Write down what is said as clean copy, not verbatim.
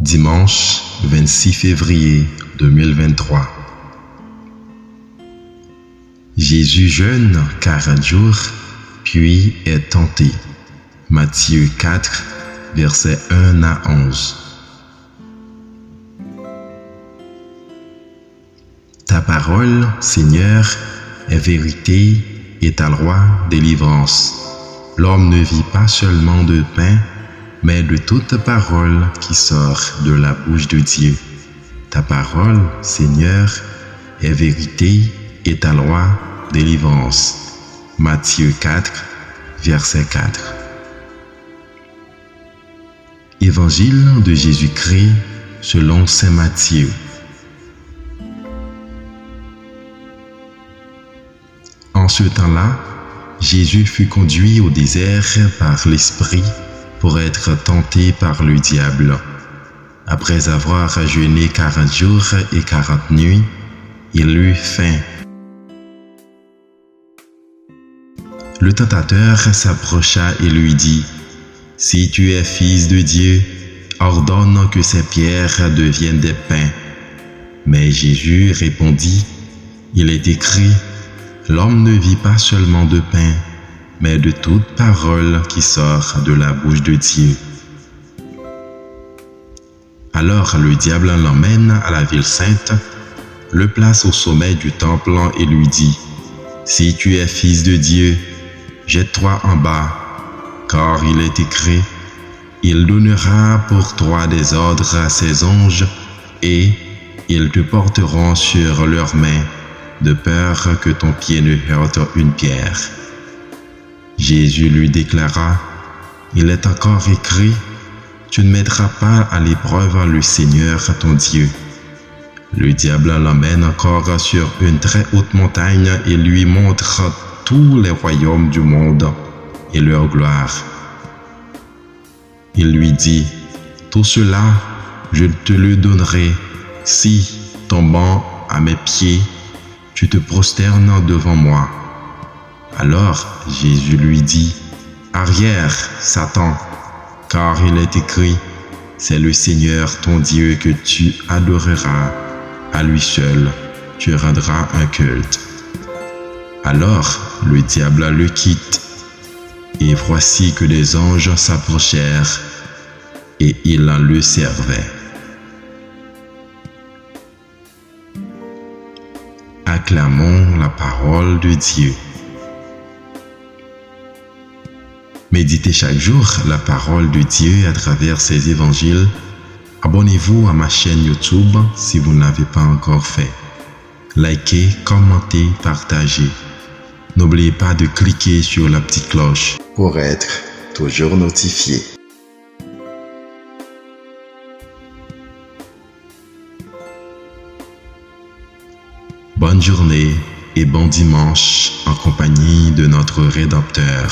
Dimanche 26 février 2023. Jésus jeûne 40 jours, puis est tenté. Matthieu 4, versets 1 à 11. Ta parole, Seigneur, est vérité et ta loi, délivrance. L'homme ne vit pas seulement de pain, mais de toute parole qui sort de la bouche de Dieu. Ta parole, Seigneur, est vérité et ta loi, délivrance. Matthieu 4, verset 4. Évangile de Jésus-Christ selon saint Matthieu. En ce temps-là, Jésus fut conduit au désert par l'Esprit pour être tenté par le diable. Après avoir jeûné 40 jours et 40 nuits, il eut faim. Le tentateur s'approcha et lui dit: « Si tu es fils de Dieu, ordonne que ces pierres deviennent des pains. » Mais Jésus répondit: « Il est écrit, l'homme ne vit pas seulement de pain, mais de toute parole qui sort de la bouche de Dieu. » Alors le diable l'emmène à la ville sainte, le place au sommet du temple et lui dit: « Si tu es fils de Dieu, jette-toi en bas, car il est écrit, il donnera pour toi des ordres à ses anges, et ils te porteront sur leurs mains, de peur que ton pied ne heurte une pierre. » Jésus lui déclara: « Il est encore écrit, tu ne mettras pas à l'épreuve le Seigneur ton Dieu. » Le diable l'emmène encore sur une très haute montagne et lui montre tous les royaumes du monde et leur gloire. Il lui dit: « Tout cela, je te le donnerai si, tombant à mes pieds, tu te prosternes devant moi. » Alors Jésus lui dit: « Arrière, Satan, car il est écrit, c'est le Seigneur ton Dieu que tu adoreras, à lui seul tu rendras un culte. » Alors le diable le quitte, et voici que des anges s'approchèrent, et il le servait. Acclamons la parole de Dieu. Méditez chaque jour la parole de Dieu à travers ses évangiles. Abonnez-vous à ma chaîne YouTube si vous ne l'avez pas encore fait. Likez, commentez, partagez. N'oubliez pas de cliquer sur la petite cloche pour être toujours notifié. Bonne journée et bon dimanche en compagnie de notre Rédempteur.